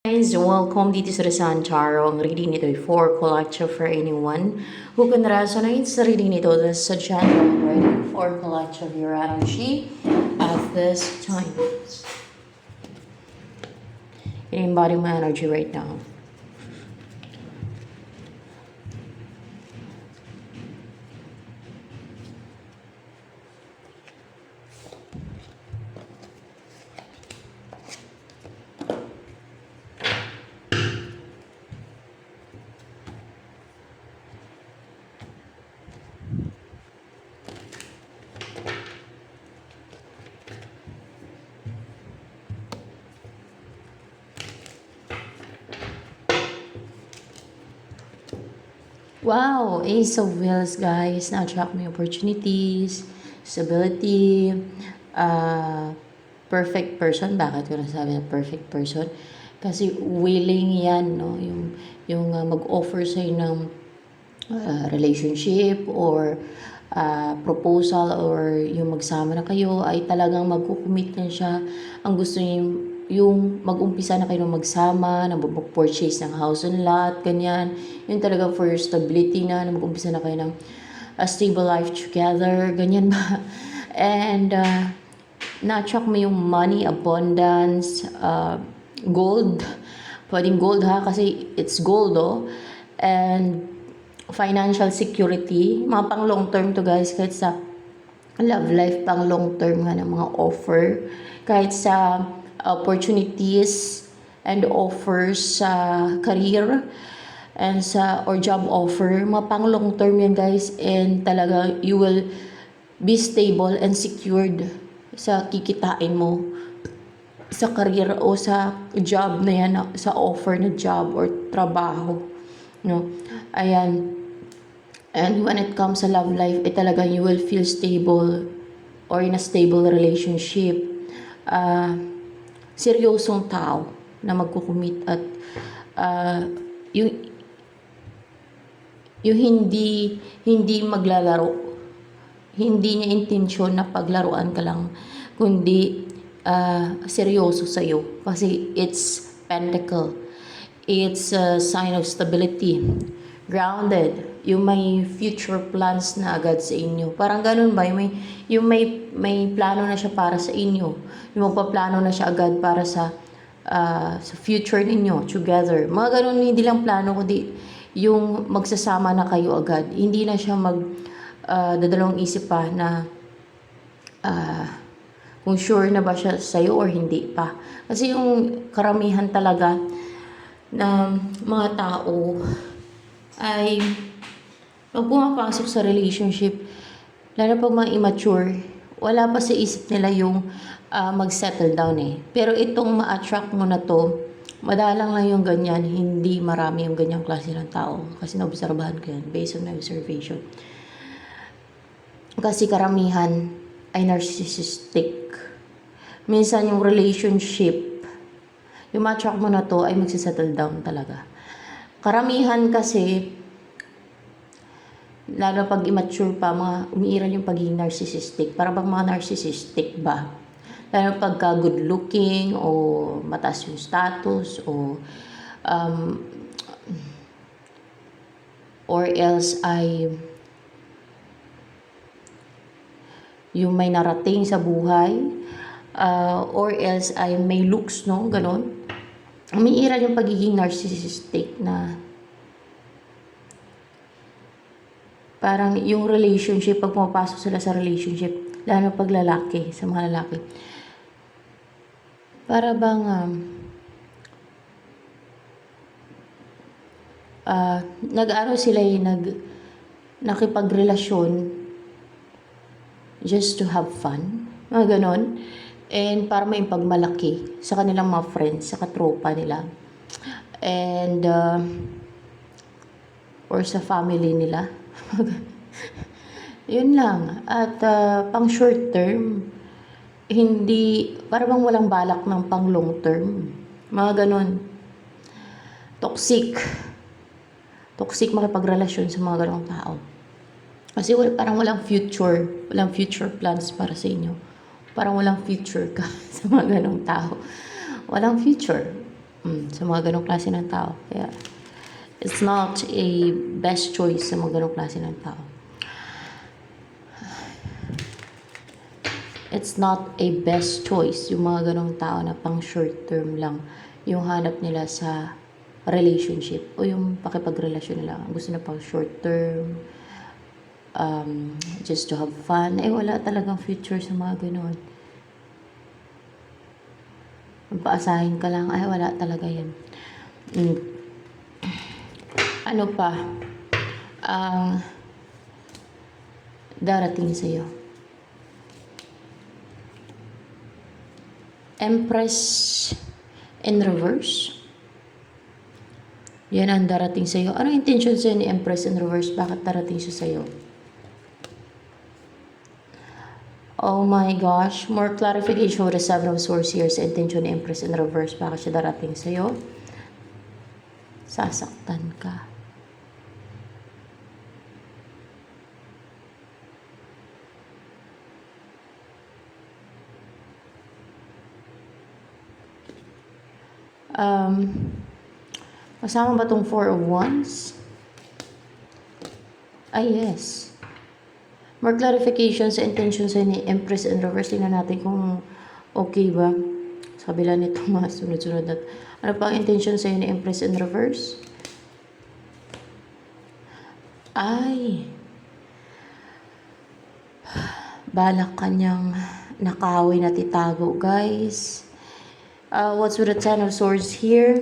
Guys, welcome dito sa Rasan Charo. Ang reading nito ay for collective for anyone who can resonate sa reading nito. This is a general reading for collective your energy at this time. Embody my energy right now. Wow, Ace of Wheels, guys. Na-attract mo yung opportunities, stability, perfect person. Bakit ko nasabi na perfect person? Kasi willing yan, no? Yung mag-offer sa'yo ng relationship or proposal or yung magsama na kayo ay talagang magkukumit na siya. Ang gusto niya yung mag-umpisa na kayo magsama, na mag-purchase ng house and lot, ganyan. Yun talaga for stability na mag-umpisa na kayo ng a stable life together, ganyan ba? And na-attract mo yung money, abundance, gold. Pwedeng gold ha, kasi it's gold oh. And financial security, mga pang long term to guys, kahit sa love life, pang long term nga ng mga offer, kahit sa opportunities and offers sa career and sa or job offer, mga pang long term yan guys, and talaga you will be stable and secured sa kikitain mo sa career o sa job na yan, sa offer na job or trabaho, no? Ayan. And when it comes sa love life, talaga you will feel stable or in a stable relationship. Seryosong tao na magkukumit at yung hindi maglalaro, hindi niya intensyon na paglaruan ka lang, kundi seryoso sa'yo kasi it's pentacle, it's a sign of stability, grounded, yung may future plans na agad sa inyo. Parang ganun ba? Yung may plano na siya para sa inyo. Yung magpaplano na siya agad para sa future ninyo together. Mga ganun, hindi lang plano, kundi yung magsasama na kayo agad. Hindi na siya dadalawang isip pa na kung sure na ba siya sa'yo or hindi pa. Kasi yung karamihan talaga na mga tao ay pag pumapasok sa relationship, lalo pag mga immature, wala pa sa isip nila yung mag-settle down eh. Pero itong ma-attract mo na to, madalang lang yung ganyan, hindi marami yung ganyang klase ng tao. Kasi naobserbahan ko yan, based on my observation. Kasi karamihan ay narcissistic. Minsan yung relationship, yung ma-attract mo na to ay magsisettle down talaga. Karamihan kasi, lalo pag immature pa, mga umiiral yung pagiging narcissistic. Para bang mga narcissistic ba? Lalo pagka good looking o mataas yung status or else ay yung may narating sa buhay, or else ay may looks, no? Ganon. Umiiral yung pagiging narcissistic na parang yung relationship, pag pumapasok sila sa relationship, lalo pag lalaki, sa mga lalaki, para bang nag-ano sila nakipagrelasyon just to have fun, mga ganon, and para may pagmalaki sa kanilang mga friends, sa katropa nila, and or sa family nila. Yun lang. At pang short term, hindi, para bang walang balak ng pang long term. Mga ganun. Toxic makipagrelasyon sa mga ganong tao. Kasi parang walang future plans para sa inyo. Parang walang future ka sa mga ganong tao. Walang future. Sa mga ganong klase ng tao. Kaya, it's not a best choice sa mga ganong klase ng tao. It's not a best choice yung mga ganong tao na pang short term lang yung hanap nila sa relationship o yung pakipagrelasyon nila. Gusto na pang short term, just to have fun. Wala talagang future sa mga ganon. Paasahin ka lang, wala talaga yan. Ano pa ang darating sa'yo? Empress in reverse. Yan ang darating sa'yo. Anong intention sa'yo ni Empress in reverse? Bakit darating siya sa'yo? Oh my gosh. More clarification with the Seven of Swords here sa intention ni Empress in reverse. Bakit siya darating sa'yo? Sasaktan ka. Kasama ba tong Four of Wands? Yes. More clarification sa intention sa ni Empress in reverse. Tingnan natin kung okay ba. Sa kabila nito mga sunod-sunod at ano pa ang intention sa ni Empress in reverse? Balak kanyang nakawin at itago, guys. What's with the Ten of Swords here?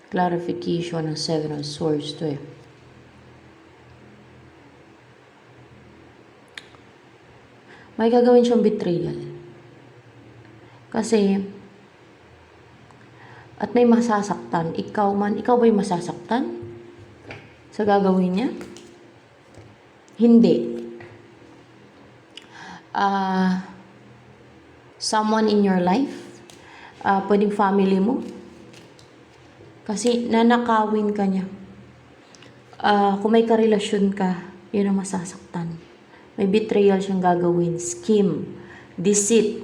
Clarification ng Seven of Swords to May gagawin siyang betrayal. Kasi, at may masasaktan. Ikaw ba'y masasaktan sa gagawin niya? Hindi. Someone in your life, pwedeng family mo. Kasi nanakawin ka niya. Kung may karelasyon ka, yun ang masasaktan. May betrayal siyang gagawin. Scheme. Deceit.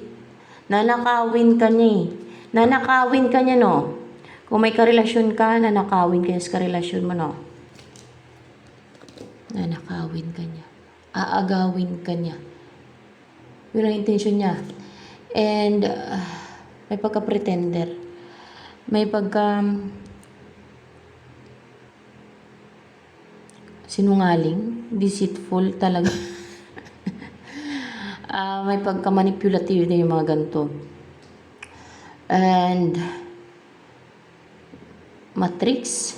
Nanakawin ka niya Nanakawin ka niya, no? Kung may karelasyon ka, nanakawin ka niya sa karelasyon mo, no? Nanakawin ka niya. Aagawin ka niya. Yun ang intention niya. And, may pagka-pretender. May sinungaling. Deceitful talaga. May pagka-manipulative din yung mga ganito. And matrix,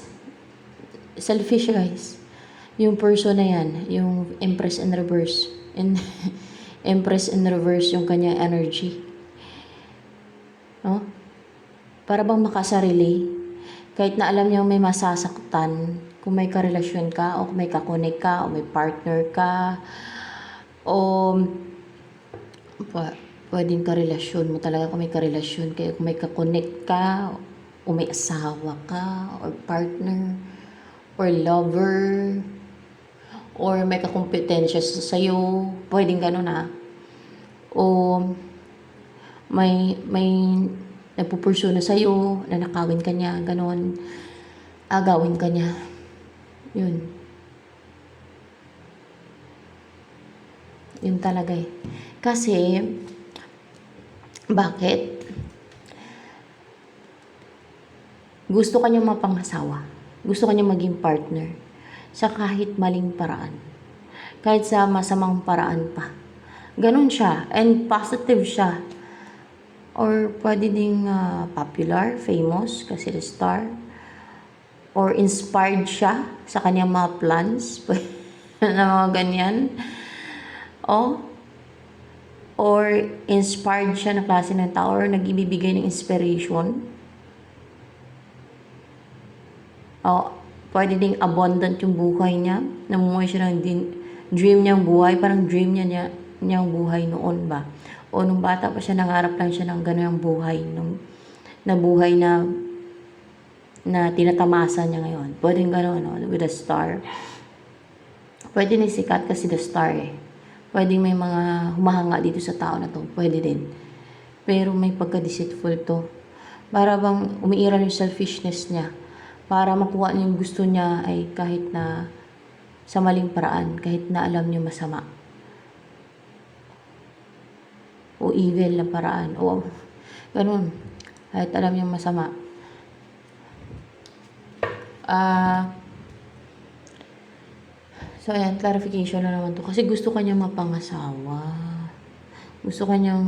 selfish, guys. Yung person na yan, yung Empress in reverse. Empress in reverse yung kanyang energy. No? Para bang makasarili. Kahit na alam niya may masasaktan, kung may karelasyon ka, o kung may kakonek ka, o may partner ka, o pwedeng karelasyon mo talaga kung may karelasyon kayo, kung may kakonek ka, o may asawa ka, or partner, or lover, or may kakompetensya sa'yo, pwedeng gano'n o may nagpupursu na sa'yo, nanakawin ka niya, gano'n, agawin ka niya, yun talaga kasi bakit? Gusto ka niya mapangasawa. Gusto ka niya maging partner. Sa kahit maling paraan. Kahit sa masamang paraan pa. Ganun siya. And positive siya. Or pwede ding popular, famous, kasi the star. Or inspired siya sa kanyang mga plans. na mga ganyan. Or inspired siya na klase ng tao or nag-ibibigay ng inspiration. Pwede ding abundant yung buhay niya. Namumuhay siya ng dream niyang buhay. Parang dream niyang buhay noon ba. O nung bata pa siya, nangarap lang siya ng gano'ng buhay. Na buhay na tinatamasa niya ngayon. Pwedeng gano'n, no? With a star. Pwede na sikat kasi the star eh. Pwedeng may mga humahanga dito sa tao na to. Pwede din. Pero may pagka-deceitful to. Para bang umiiral yung selfishness niya. Para makuha niya yung gusto niya ay kahit na sa maling paraan. Kahit na alam niyo masama. O evil na paraan. O ganun. Kahit alam niyo masama. So, ayan, clarification na naman to. Kasi gusto kanya mapangasawa. Gusto kanyang,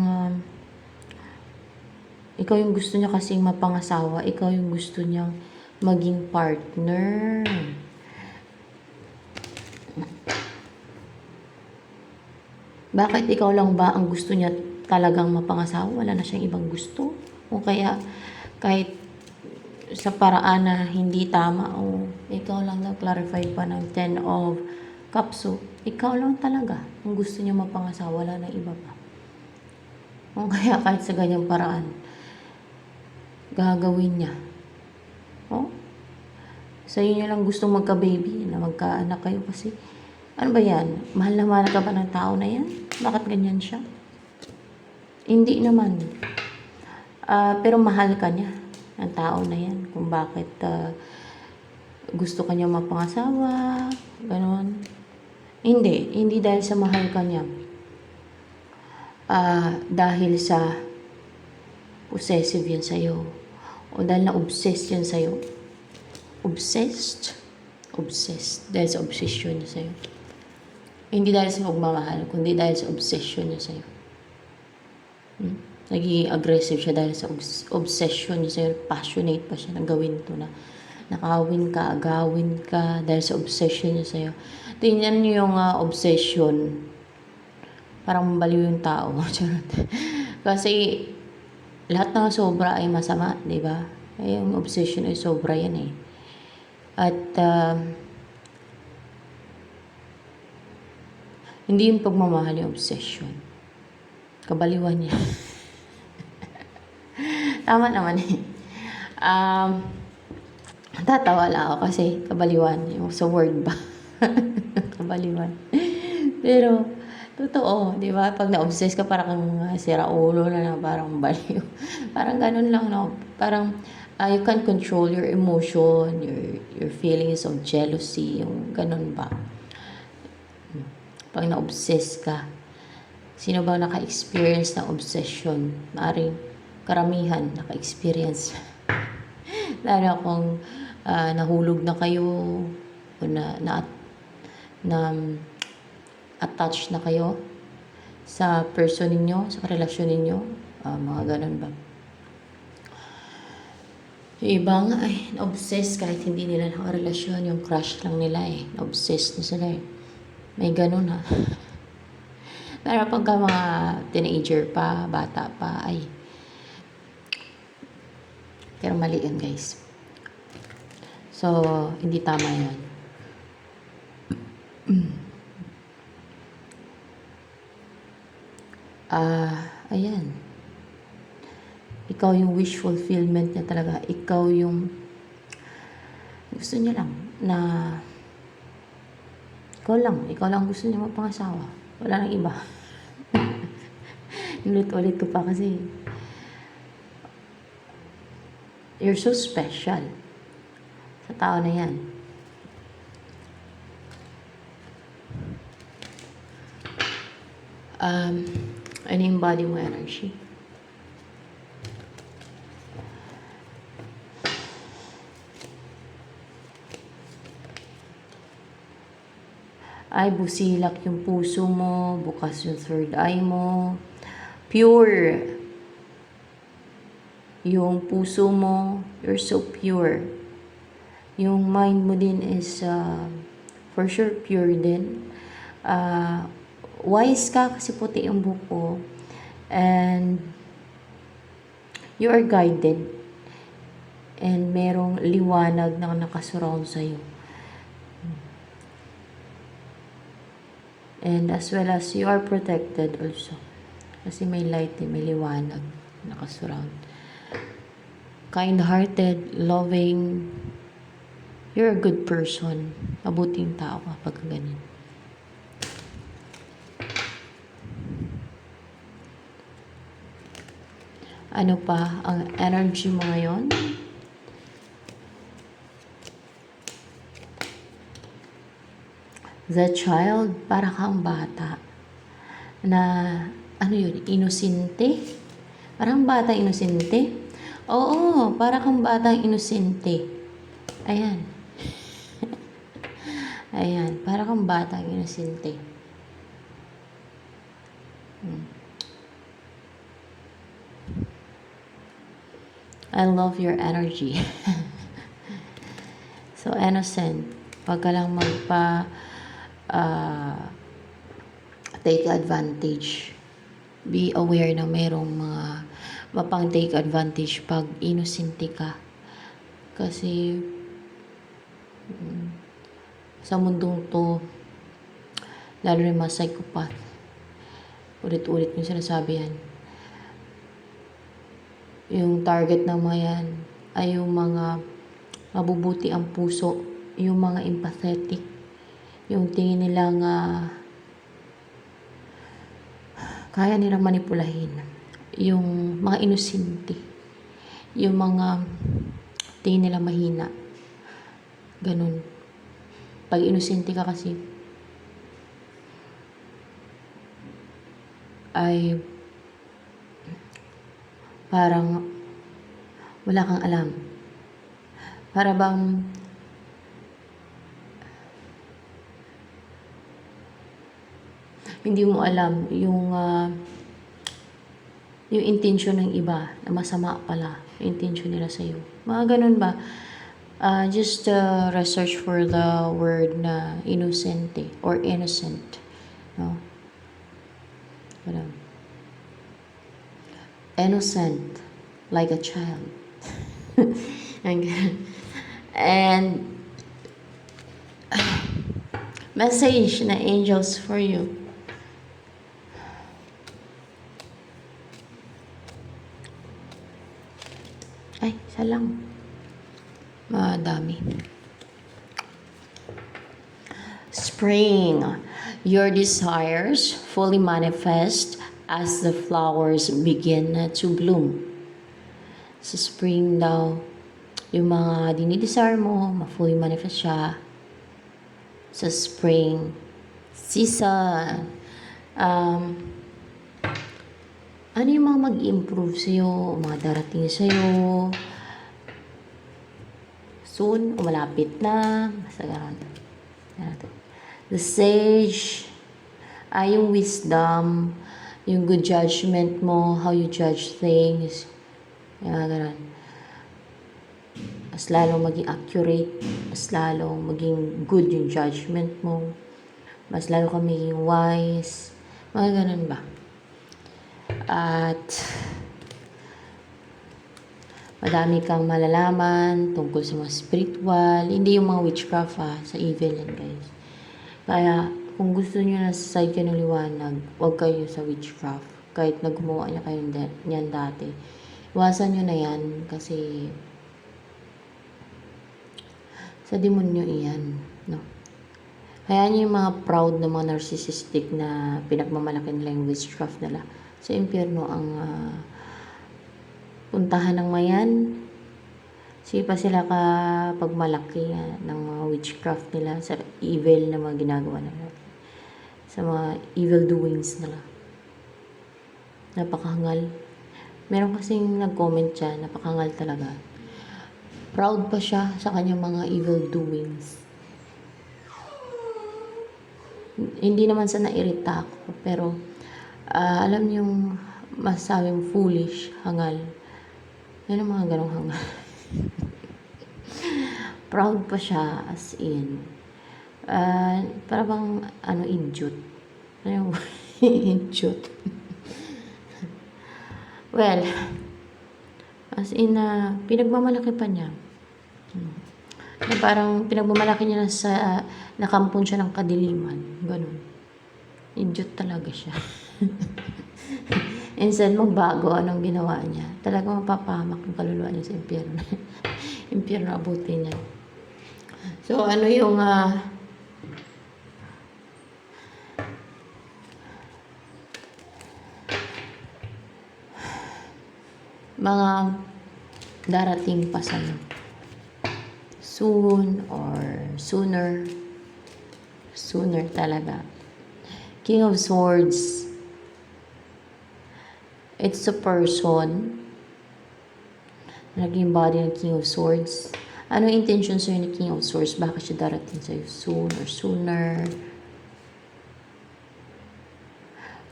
ikaw yung gusto niya kasing mapangasawa. Ikaw yung gusto niyang maging partner. Bakit ikaw lang ba ang gusto niya talagang mapangasawa? Wala na siyang ibang gusto? O kaya, kahit sa paraan na hindi tama o ikaw lang na-clarify pa ng 10 of Cups, ikaw lang talaga ang gusto niya mapangasawa, wala na iba pa. O kaya kahit sa ganyang paraan, gagawin niya. O? Sa inyo lang gustong magka-baby, na magka-anak kayo kasi, ano ba yan? Mahal na mahal ka ba ng tao na yan? Bakit ganyan siya? Hindi naman. Pero mahal ka niya ng tao na yan. Kung bakit gusto ka niya mapangasawa, ganon. Hindi dahil sa mahal ka niya. Dahil sa possessive yan sa'yo. O dahil na-obsessed yan sa'yo. Obsessed? Obsessed. Dahil sa obsession niya sa'yo. Hindi dahil sa pagmamahal, kundi dahil sa obsession niya sa'yo. Nagiging aggressive siya dahil sa obsession niya sa'yo. Passionate pa siya na gawin to na nakawin ka, agawin ka dahil sa obsession niya sa'yo. Tingnan niyo yung obsession. Parang baliw yung tao. Kasi lahat ng sobra ay masama, di ba? Yung obsession ay sobra yan eh. At hindi yung pagmamahal yung obsession. Kabaliwan niya. Tama naman eh. Tatawa lang ako kasi kabaliwan. Yung sa word ba? Kabaliwan. Pero, totoo, di ba? Pag na-obsess ka, parang sira ulo na parang baliw. Parang ganun lang, no? Parang, you can control your emotion, your feelings of jealousy, yung ganun ba? Pag na-obsess ka, sino ba naka-experience ng obsession? Maaring karamihan naka-experience. Lalo kung nahulog na kayo o na attached na kayo sa person ninyo, sa relasyon ninyo, mga ganun ba. Yung iba nga ay na-obsess kahit hindi nila nakarelasyon, yung crush lang nila eh, na-obsess na sila eh. May ganun ha. Pero pagka mga teenager pa, bata pa, ay pero mali yun guys. So, hindi tama yun. Ayan. Ikaw yung wish fulfillment niya talaga. Ikaw yung gusto niya lang na ikaw lang gusto niya mapangasawa. Wala nang iba. Ulit-ulit ko pa kasi you're so special sa tao na yan. Ano yung body mo energy? Ay, busilak yung puso mo, bukas yung third eye mo, pure yung puso mo, you're so pure. Yung mind mo din is for sure pure din. Wise ka kasi puti yung buko. And you are guided. And merong liwanag na nakasurround sa'yo. And as well as you are protected also. Kasi may light may liwanag. Nakasurround. Kind-hearted, loving. You're a good person. Mabuting tao ka pag ganyan. Ano pa ang energy mo ngayon? The child, para kang bata na ano yun, inosente? Parang bata inosente? Oo, para kang batang inosente. Ayan. Ayan, para kang batang inosente. I love your energy. So, innocent. Pag ka lang take advantage. Be aware na mayroong mga mapang take advantage pag inosente ka. Kasi sa mundong to, lalo rin mga psychopath, ulit-ulit yung sinasabi yan. Yung target ng mga yan ay yung mga mabubuti ang puso, yung mga empathetic, yung tingin nilang kaya nilang manipulahin, yung mga inosente, yung mga tingin nilang mahina. Ganun. Pag inosente ka kasi, ay parang wala kang alam. Para bang hindi mo alam yung intention ng iba na masama pala yung intention nila sa iyo. Mga ganun ba? Just research for the word na inocente or innocent. No? Ganun. Innocent, like a child. And message na angels for you. Ay, isa lang. Madami. Spring. Your desires fully manifest as the flowers begin to bloom. Sa spring daw, yung mga dinidesire mo, ma-fully manifest siya. Sa spring season. Ano yung mga mag-improve sa'yo, mga darating sa'yo, soon, o malapit na, basta gano'n. The sage, yung wisdom, yung good judgment mo, how you judge things, gano'n. Mas lalong maging accurate, mas lalong maging good yung judgment mo, mas lalong ka maging wise, mga ganun ba. At madami kang malalaman tungkol sa mga spiritual, hindi yung mga witchcraft sa evil yan guys. Kaya kung gusto nyo na sa side kayo ng liwanag, huwag kayo sa witchcraft. Kahit na gumawa niya kayo niyan dati. Iwasan nyo na yan kasi sa demonyo iyan. No? Kaya nyo yung mga proud na mga narcissistic na pinagmamalaki nila yung witchcraft nila. Sa impyerno ang puntahan ng mayan. Sige pa sila kapag malaki ng mga witchcraft nila sa evil na mga ginagawa nila. Sa mga evil doings nila. Napakahangal. Meron kasing nag-comment dyan, napakahangal talaga. Proud pa siya sa kanyang mga evil doings. Hindi naman sa nairita ako, pero alam yung masabing foolish, hangal. Yan ang mga ganong hangal. Proud pa siya, as in. Para bang, idiot. Ano yung idiot? Well, as in, pinagmamalaki pa niya. Na parang pinagmamalaki niya na sa, nakampon siya ng kadiliman. Ganun. Idiot talaga siya. Instead magbago, anong ginawa niya? Talagang mapapahamak yung kaluluwa niya sa impyerno. Impyerno abutin niya. So, ano yung mga darating pa sa'yo? Soon or sooner. Sooner talaga. King of Swords. It's a person. Naging body ng King of Swords. Ano yung intention sa'yo ni King of Swords? Bakit siya darating sa'yo? Soon or sooner?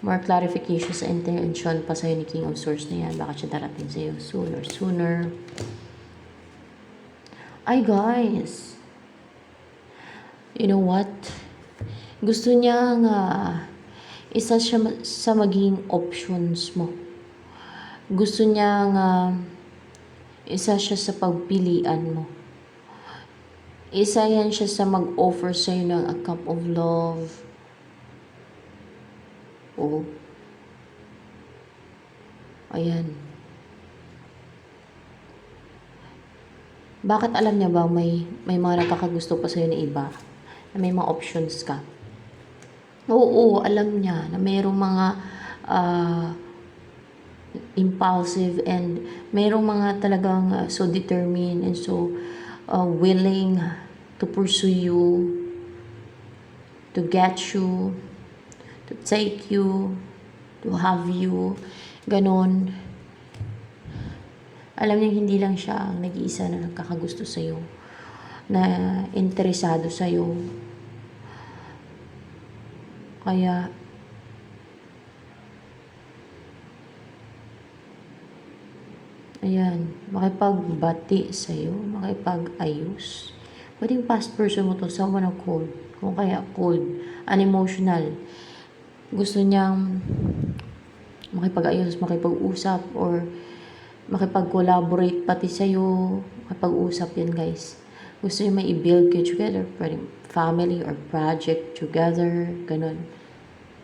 More clarification sa intention pa sa'yo ni King of Swords na yan. Bakit siya darating sa'yo? Soon or sooner? Ay guys, you know what? Gusto niya nga isa siya sa maging options mo. Gusto niya nga isa siya sa pagpilian mo. Isa yan siya sa mag-offer sa'yo ng a cup of love. Oh. Ayan. Bakit alam niya ba may mga nakakagusto pa sa'yo na iba? Na may mga options ka? Oo, alam niya na mayroong mga impulsive and mayroong mga talagang so determined and so willing to pursue you, to get you, to take you, to have you, ganon. Alam niya hindi lang siya ang nag-iisa na nagkakagusto sa'yo, na interesado sa'yo. Kaya, ayan, makipagbati sa'yo, makipag-ayos. Pwedeng past person mo to, someone na cold. Kung kaya cold, unemotional. Gusto niyang makipag-ayos, makipag-usap, or makipag-collaborate pati sa'yo. Makipag-usap yan guys. Gusto niya may i-build kayo together. Pwedeng family or project together. Ganon.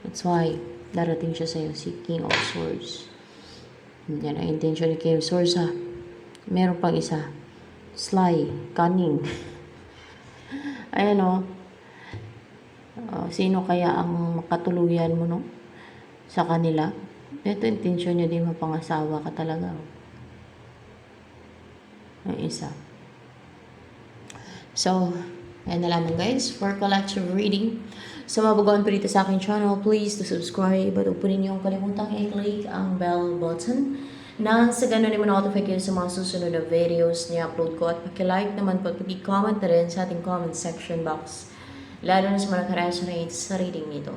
That's why darating siya sa'yo, si King of Swords. Yan ang intention ni King of Swords ha. Meron pang isa. Sly. Cunning. Ayan o. Sino kaya ang makatuluyan mo no? Sa kanila? Ito intention niya din mapangasawa ka talaga. Ang isa. So, ayan na lamang guys for collective reading. Sa mga baguhan pa dito sa aking channel, please to subscribe at upunin niyo ang kalimutang i-click ang bell button na sa ganun mo notify kayo sa mga susunod na videos na upload ko, at paki-like naman po at paki-comment na rin sa ating comment section box, lalo na sa mga nakaresonate sa reading nito.